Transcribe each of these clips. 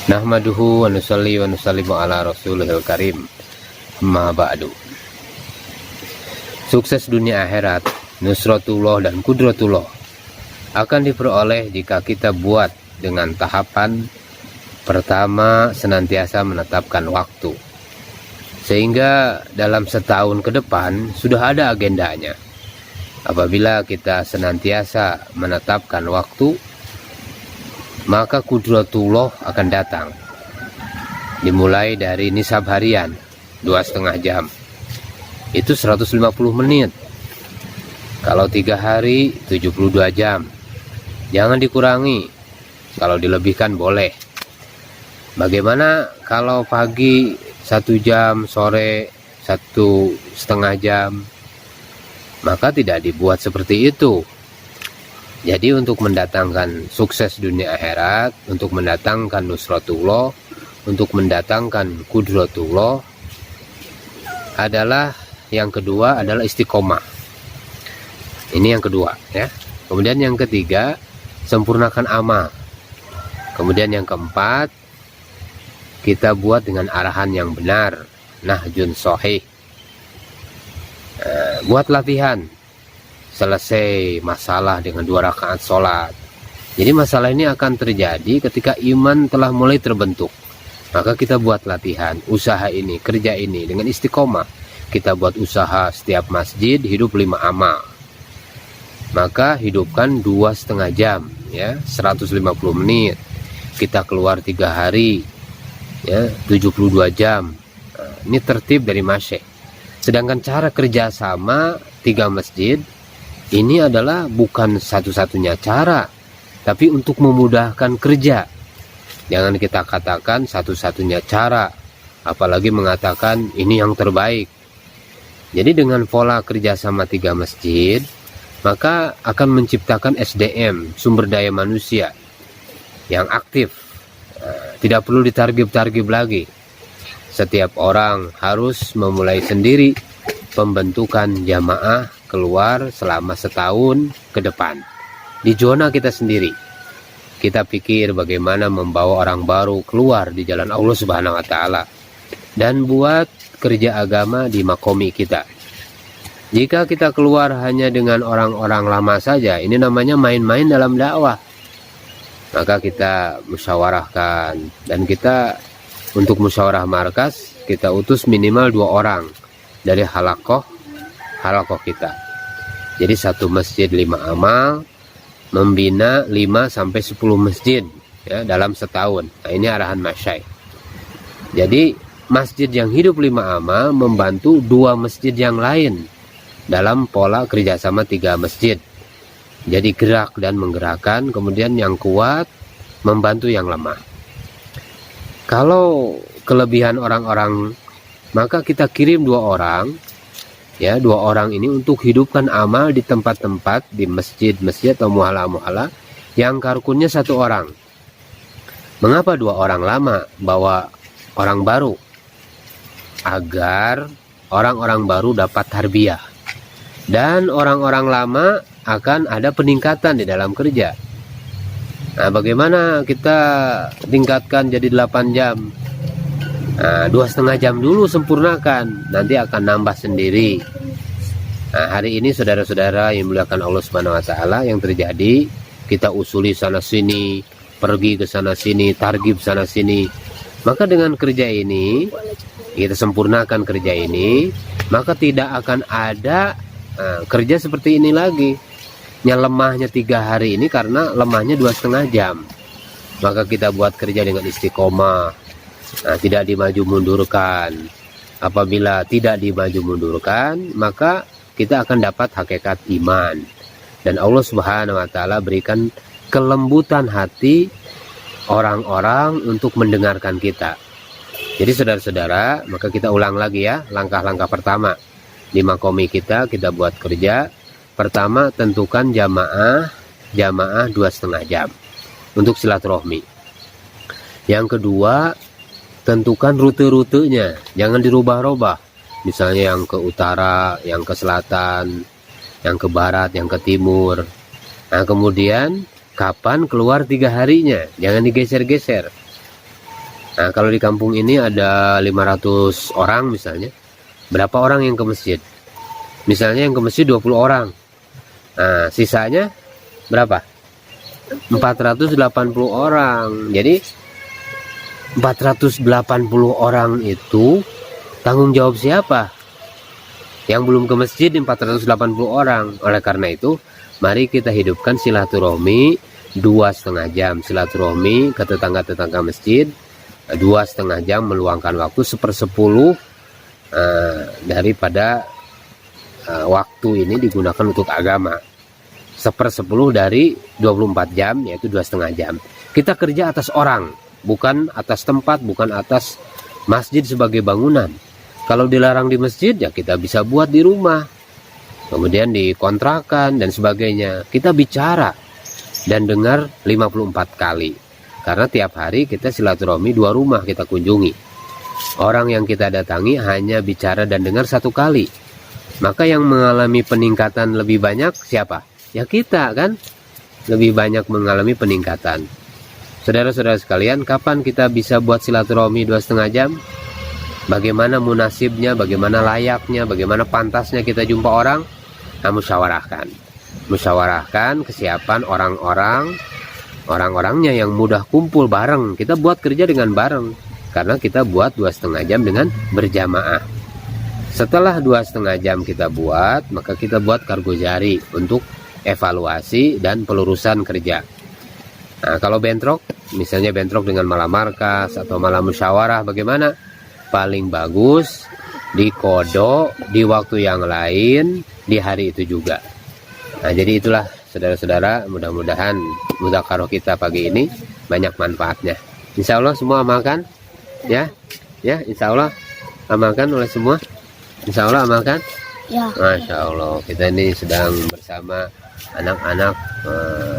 Nahmaduhu wa nusalli wa nusallimu ala rasulihil karim. Amma ba'du. Sukses dunia akhirat, nusratullah dan kudratullah akan diperoleh jika kita buat dengan tahapan pertama, senantiasa menetapkan waktu, sehingga dalam setahun ke depan sudah ada agendanya. Apabila kita senantiasa menetapkan waktu, maka kudratullah akan datang. Dimulai dari nisab harian 2,5 jam, itu 150 menit. Kalau 3 hari 72 jam, jangan dikurangi. Kalau dilebihkan boleh. Bagaimana kalau pagi 1 jam, sore 1,5 jam? Maka tidak dibuat seperti itu. Jadi untuk mendatangkan sukses dunia akhirat, untuk mendatangkan nusratullah, untuk mendatangkan kudratullah, adalah yang kedua adalah istiqomah. Ini yang kedua ya. Kemudian yang ketiga, sempurnakan amal. Kemudian yang keempat, kita buat dengan arahan yang benar, nahjun sahih. Buat latihan, selesai masalah dengan 2 rakaat sholat. Jadi masalah ini akan terjadi ketika iman telah mulai terbentuk. Maka kita buat latihan, usaha ini, kerja ini dengan istiqomah. Kita buat usaha setiap masjid hidup 5 amal. Maka hidupkan 2,5 jam ya, 150 menit. Kita keluar 3 hari ya, 72 jam. Ini tertib dari masyayikh. Sedangkan cara kerjasama 3 masjid ini adalah bukan satu-satunya cara, tapi untuk memudahkan kerja. Jangan kita katakan satu-satunya cara, apalagi mengatakan ini yang terbaik. Jadi dengan pola kerjasama 3 masjid, maka akan menciptakan SDM, sumber daya manusia yang aktif. Tidak perlu ditargib-targib lagi. Setiap orang harus memulai sendiri pembentukan jamaah keluar selama setahun ke depan. Di zona kita sendiri. Kita pikir bagaimana membawa orang baru keluar di jalan Allah Subhanahu wa taala dan buat kerja agama di makomi kita. Jika kita keluar hanya dengan orang-orang lama saja, ini namanya main-main dalam dakwah. Maka kita musyawarahkan, dan kita untuk musyawarah markas kita utus minimal 2 orang dari halakoh kita. Jadi 1 masjid 5 amal, membina 5-10 masjid ya, dalam setahun. Nah, ini arahan masyayikh. Jadi masjid yang hidup 5 amal membantu 2 masjid yang lain dalam pola kerjasama 3 masjid. Jadi gerak dan menggerakkan, kemudian yang kuat membantu yang lemah. Kalau kelebihan orang-orang, maka kita kirim 2 orang ya, 2 orang ini untuk hidupkan amal di tempat-tempat, di masjid-masjid atau muhala-muhala yang karkunnya 1 orang. Mengapa 2 orang lama bawa orang baru? Agar orang-orang baru dapat tarbiyah, dan orang-orang lama akan ada peningkatan di dalam kerja. Nah, bagaimana kita tingkatkan jadi 8 jam? Nah, 2,5 jam dulu sempurnakan, nanti akan nambah sendiri. Nah, hari ini saudara-saudara yang dimuliakan Allah Subhanahu wa taala, yang terjadi kita usuli sana sini, pergi ke sana sini, targib sana sini. Maka dengan kerja ini, kita sempurnakan kerja ini, maka tidak akan ada kerja seperti ini lagi. Yang lemahnya 3 hari ini karena lemahnya 2,5 jam. Maka kita buat kerja dengan istiqomah. Nah, tidak dimaju mundurkan. Apabila tidak dimaju mundurkan, maka kita akan dapat hakikat iman. Dan Allah Subhanahu wa taala berikan kelembutan hati orang-orang untuk mendengarkan kita. Jadi saudara-saudara, maka kita ulang lagi ya, langkah-langkah pertama. Di makomi kita buat kerja. Pertama, tentukan jamaah 2,5 jam untuk silaturahmi. Yang kedua, tentukan rute-rutenya, jangan dirubah-rubah. Misalnya yang ke utara, yang ke selatan, yang ke barat, yang ke timur. Nah, kemudian kapan keluar 3 harinya, jangan digeser-geser. Nah, kalau di kampung ini ada 500 orang misalnya, berapa orang yang ke masjid? Misalnya yang ke masjid 20 orang. Nah, sisanya berapa? 480 orang. Jadi 480 orang itu tanggung jawab siapa? Yang belum ke masjid 480 orang. Oleh karena itu, mari kita hidupkan silaturahmi 2,5 jam. Silaturahmi ke tetangga-tetangga masjid 2,5 jam, meluangkan waktu 1/10 daripada waktu ini digunakan untuk agama. 1/10 dari 24 jam, yaitu 2,5 jam. Kita kerja atas orang, bukan atas tempat, bukan atas masjid sebagai bangunan. Kalau dilarang di masjid, ya kita bisa buat di rumah, kemudian dikontrakan dan sebagainya. Kita bicara dan dengar 54 kali, karena tiap hari kita silaturahmi 2 rumah kita kunjungi. Orang yang kita datangi hanya bicara dan dengar 1 kali. Maka yang mengalami peningkatan lebih banyak siapa? Ya kita kan, lebih banyak mengalami peningkatan. Saudara-saudara sekalian, kapan kita bisa buat silaturahmi 2,5 jam? Bagaimana munasibnya, bagaimana layaknya, bagaimana pantasnya kita jumpa orang? Nah, musyawarahkan kesiapan orang-orangnya yang mudah kumpul bareng. Kita buat kerja dengan bareng, karena kita buat 2,5 jam dengan berjamaah. Setelah 2,5 jam kita buat, maka kita buat kargo jari untuk evaluasi dan pelurusan kerja. Nah, kalau bentrok, misalnya bentrok dengan malam markas atau malam musyawarah, bagaimana? Paling bagus dikodok di waktu yang lain, di hari itu juga. Nah, jadi itulah saudara-saudara, mudah-mudahan mudzakarah kita pagi ini banyak manfaatnya. Insya Allah semua amalkan, ya, insya Allah amalkan oleh semua. Insya Allah amalkan. Ya. Masya Allah, kita ini sedang bersama anak-anak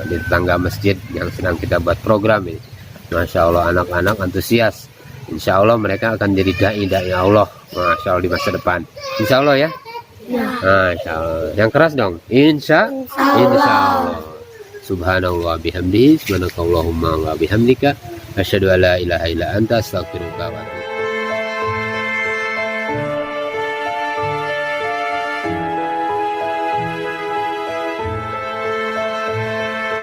di tetangga masjid yang sedang kita buat program ini. Masya Allah, anak-anak antusias. Insya Allah mereka akan jadi dai Allah. Masya Allah, di masa depan. Insya Allah ya. Masya Allah. Yang keras dong. Insya Allah. Subhanallah bihamdihi, subhanakallahumma wa bihamdika, asyhadu an la ilaha illa anta, astaghfiruka wa atubu ilaik.